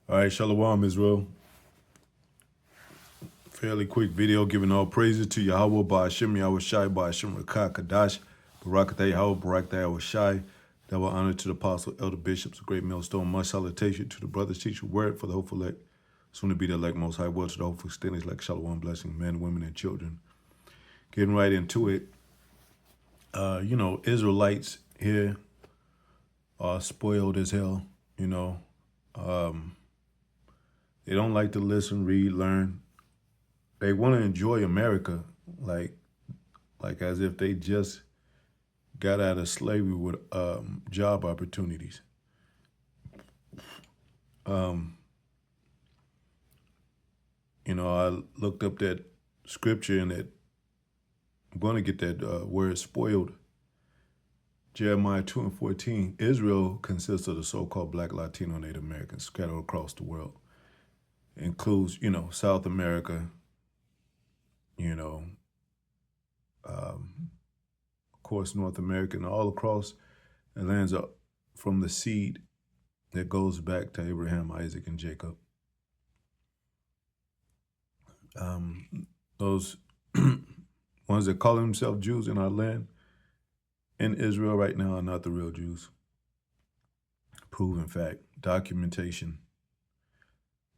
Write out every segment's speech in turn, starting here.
All right, Shalom, Israel. Fairly quick video giving all praises to Yahweh by Hashem Yahweh Shai by Hashem Rakah Kadash, Barakatah Yahweh, Barakatah Yahweh Shai. That will honor to the apostle, elder bishops, a great millstone. Much salutation to the brothers, teacher, word for the hopeful elect, soon to be the elect, most high, word to the hopeful extenders like Shalom, blessing men, women, and children. Getting right into it. Israelites here are spoiled as hell, They don't like to listen, read, learn. They want to enjoy America like as if they just got out of slavery with job opportunities. I looked up that scripture and that I'm going to get that word spoiled. Jeremiah 2:14. Israel consists of the so-called Black, Latino, Native Americans scattered across the world. It includes, South America, of course, North America, and all across the lands are from the seed that goes back to Abraham, Isaac, and Jacob. Those ones that call themselves Jews in our land, in Israel right now, are not the real Jews. Proven fact, documentation.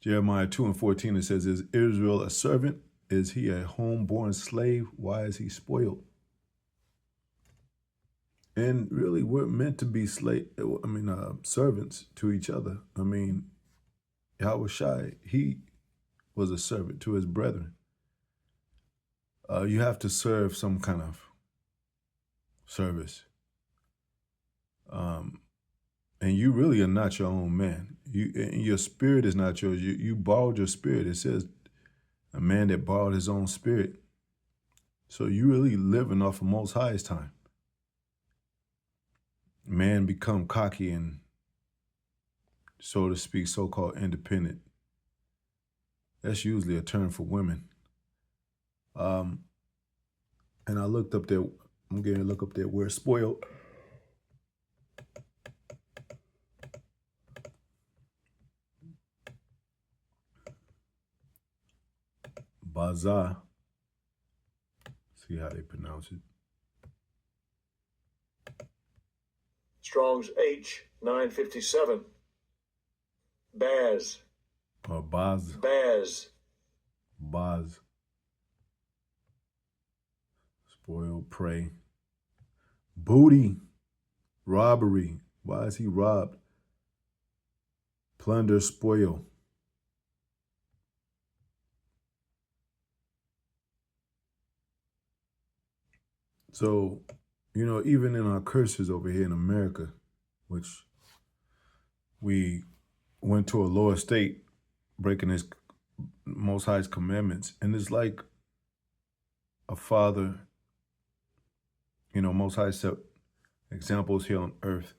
Jeremiah 2:14, it says, "Is Israel a servant? Is he a homeborn slave? Why is he spoiled?" And really, we're meant to be servants to each other. Yahweh Shai, he was a servant to his brethren. You have to serve some kind of service. And you really are not your own man. Your spirit is not yours. You borrowed your spirit. It says a man that borrowed his own spirit. So you really living off of Most High's time. Man become cocky and, so to speak, so-called independent. That's usually a term for women. And I looked up there, I'm going to look up that word spoiled. Baza. See how they pronounce it. Strong's H 957. Baz. Or Baz. Baz. Baz. Spoil, prey. Booty. Robbery. Why is he robbed? Plunder, spoil. So, even in our curses over here in America, which we went to a lower state, breaking his Most High's commandments, and it's like a father, Most High set examples here on earth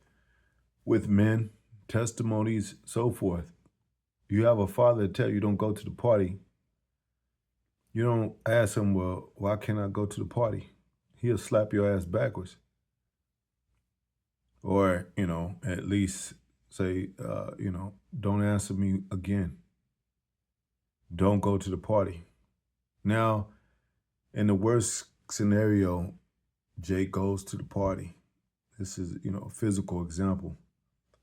with men, testimonies, so forth. You have a father tell you don't go to the party. You don't ask him, well, why can't I go to the party? He'll slap your ass backwards. Or, at least say, don't answer me again. Don't go to the party. Now, in the worst scenario, Jake goes to the party. This is, a physical example.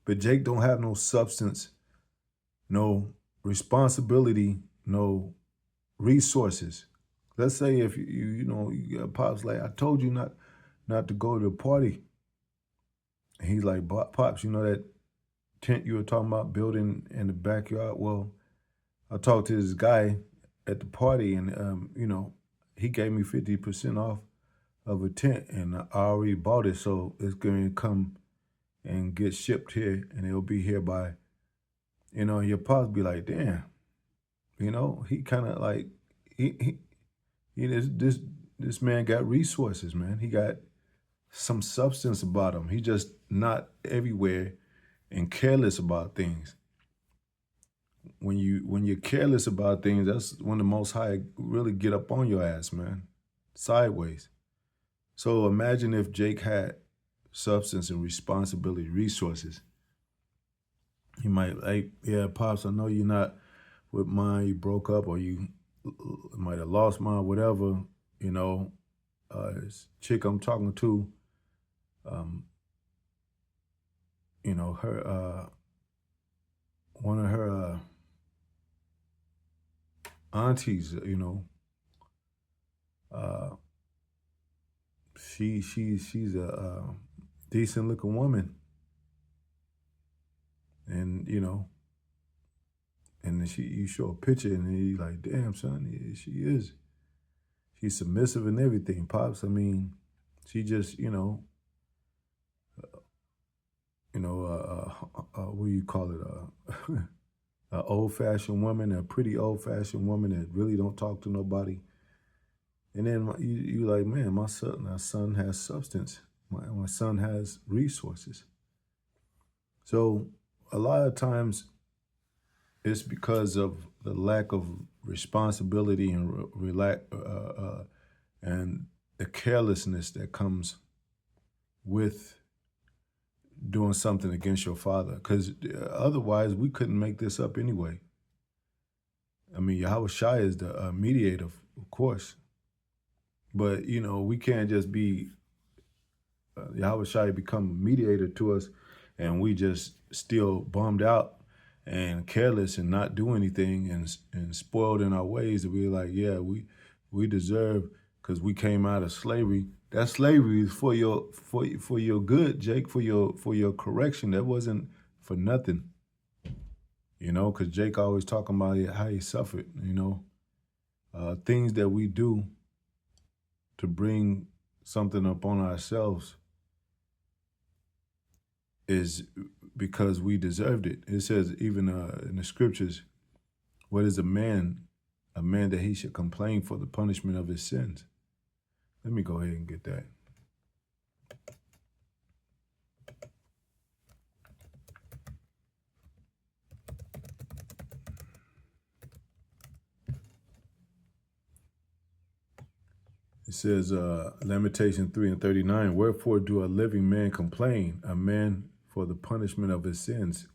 But Jake don't have no substance, no responsibility, no resources. Let's say if you got Pops like, I told you not to go to the party. And he's like, Pops, that tent you were talking about building in the backyard? Well, I talked to this guy at the party and, he gave me 50% off of a tent and I already bought it. So it's going to come and get shipped here and it'll be here by, your Pops be like, damn, he kind of like, this man got resources, man. He got some substance about him. He just not everywhere and careless about things. When you're careless about things, that's when the Most High really get up on your ass, man. Sideways. So imagine if Jake had substance and responsibility, resources. You might, hey, yeah, pops, I know you're not with mine. You broke up, or you might have lost mine, whatever. You know, this chick I'm talking to, um, you know, her, one of her aunties, you know, uh, she's a decent looking woman, and you know, and then you show a picture, and you like, damn son, yeah, she is. She's submissive and everything, pops. I mean, she just, what do you call it? A old fashioned woman, a pretty old fashioned woman that really don't talk to nobody. And then you like, man, my son has substance. My son has resources. So a lot of times it's because of the lack of responsibility and and the carelessness that comes with doing something against your father. Because otherwise, we couldn't make this up anyway. I mean, Yahweh Shai is the mediator, of course. But, we can't just be, Yahweh Shai become a mediator to us and we just still bummed out and careless and not do anything and spoiled in our ways to be like, yeah, we deserve because we came out of slavery. That slavery is for your good, Jake, for your correction. That wasn't for nothing, because Jake always talking about how he suffered, things that we do to bring something upon ourselves is because we deserved it. It says even in the scriptures, what is a man? A man that he should complain for the punishment of his sins. Let me go ahead and get that. It says, Lamentation 3:39, wherefore do a living man complain, a man for the punishment of his sins, ?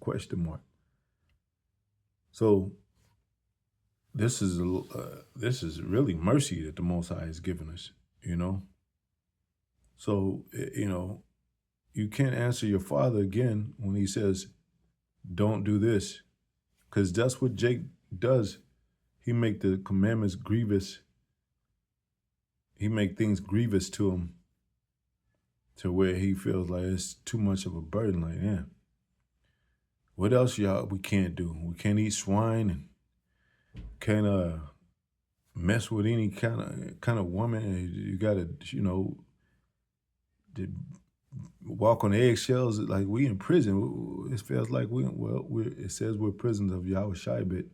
So this is really mercy that the Most High has given us, So, you can't answer your father again when he says, don't do this, because that's what Jake does. He make the commandments grievous. He make things grievous to him to where he feels like it's too much of a burden. Like, yeah, what else we can't do? We can't eat swine and can't mess with any kind of woman. You gotta, walk on eggshells. Like we in prison. It feels like it says we're prisoners of Yahweh Shai, but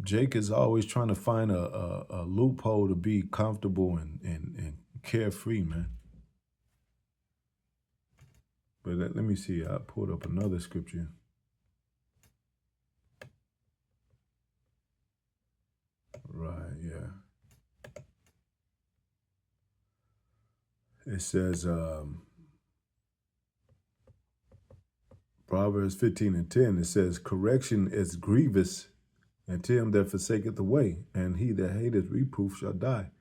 Jake is always trying to find a loophole to be comfortable and carefree, man. But let me see. I pulled up another scripture. Right, yeah. It says, Proverbs 15:10, it says, correction is grievous unto him that forsaketh the way, and he that hateth reproof shall die.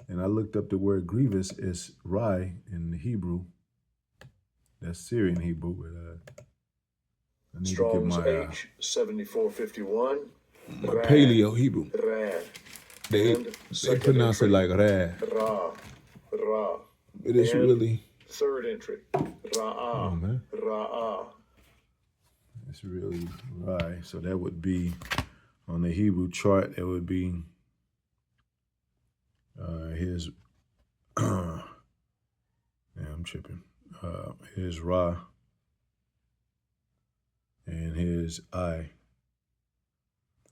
And I looked up the word grievous is rai in the Hebrew. That's Syrian Hebrew, but I need Strong's to get my H 7451. my Paleo Hebrew. Rad. They pronounce it like rad. Ra. But it's really third entry. Ra'ah. man. Ra'ah. It's really right. So that would be on the Hebrew chart. It would be here's yeah, I'm tripping. Here's Ra and here's I.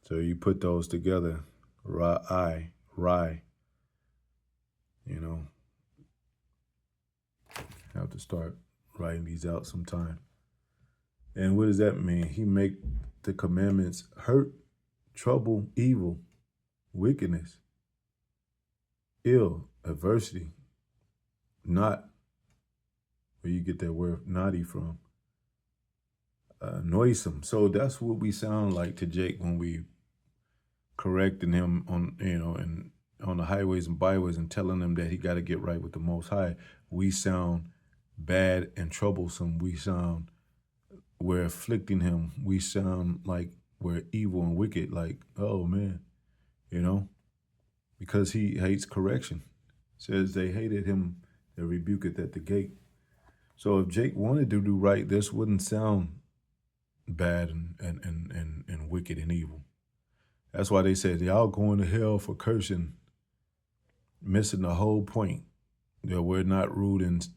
So you put those together, Rai. Have to start writing these out sometime. And what does that mean? He make the commandments hurt, trouble, evil, wickedness, ill, adversity, not where you get that word naughty from. Noisome. So that's what we sound like to Jake when we correcting him on, and on the highways and byways and telling him that he got to get right with the Most High. We sound bad and troublesome. We're afflicting him. We sound like we're evil and wicked. Like, oh man, because he hates correction. Says they hated him, they rebuked at the gate. So if Jake wanted to do right, this wouldn't sound bad and wicked and evil. That's why they said y'all going to hell for cursing, missing the whole point. That we're not rude and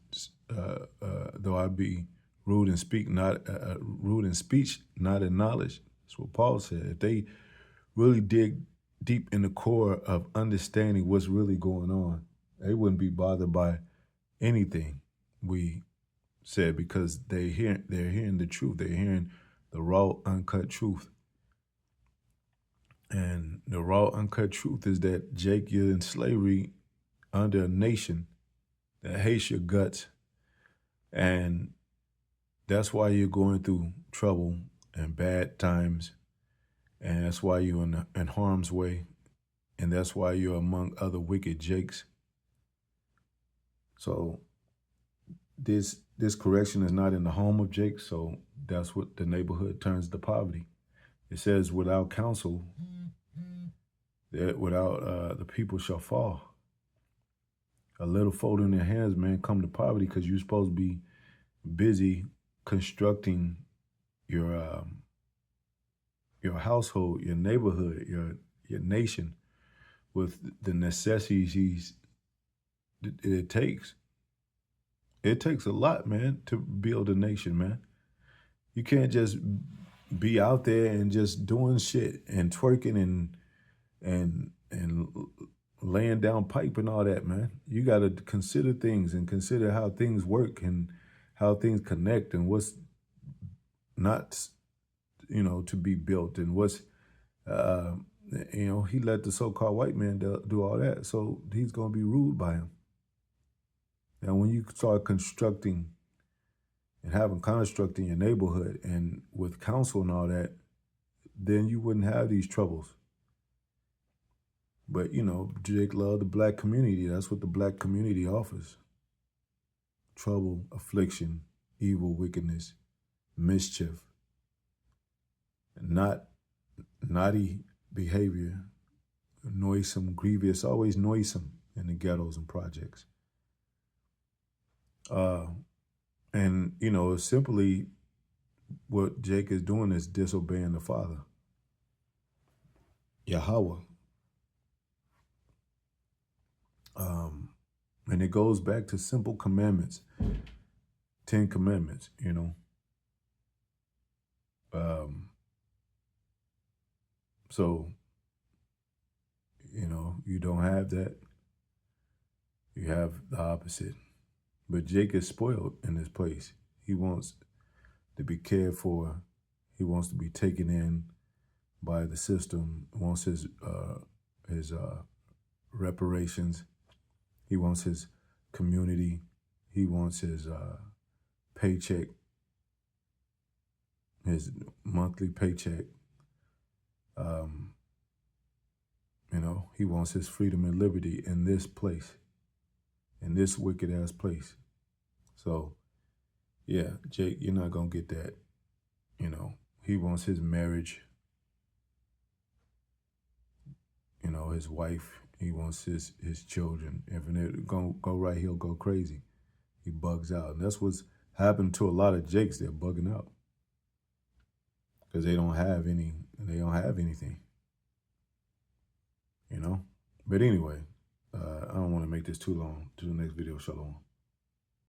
though I be rude in speak, not rude in speech, not in knowledge. That's what Paul said. If they really dig deep in the core of understanding what's really going on, they wouldn't be bothered by anything we said, because they're hearing the truth. They're hearing the raw, uncut truth. And the raw, uncut truth is that, Jake, you're in slavery under a nation that hates your guts. And that's why you're going through trouble and bad times. And that's why you're in harm's way. And that's why you're among other wicked Jakes. So this correction is not in the home of Jake. So that's what the neighborhood turns to poverty. It says, without counsel, without the people shall fall. A little fold in their hands, man, come to poverty, because you're supposed to be busy constructing your household, your neighborhood, your nation with the necessities it takes. It takes a lot, man, to build a nation, man. You can't just be out there and just doing shit and twerking and laying down pipe and all that, man. You got to consider things and consider how things work and how things connect and what's not, to be built, and what's, he let the so-called white man do all that. So he's going to be ruled by him. And when you start constructing and having construct in your neighborhood and with counsel and all that, then you wouldn't have these troubles. But, Jake loved the black community. That's what the black community offers. Trouble, affliction, evil, wickedness, mischief, naughty behavior, noisome, grievous, always noisome in the ghettos and projects. And, simply what Jake is doing is disobeying the Father, Yahweh. And it goes back to simple commandments, 10 commandments, So, you don't have that. You have the opposite. But Jake is spoiled in this place. He wants to be cared for. He wants to be taken in by the system. He wants his reparations. He wants his community. He wants his paycheck, his monthly paycheck. He wants his freedom and liberty in this place, in this wicked ass place. So, yeah, Jake, you're not going to get that. He wants his marriage, his wife. He wants his children. If it go right, he'll go crazy. He bugs out. And that's what's happened to a lot of Jakes. They're bugging out because they don't have anything. But anyway, I don't want to make this too long. To the next video, shalom.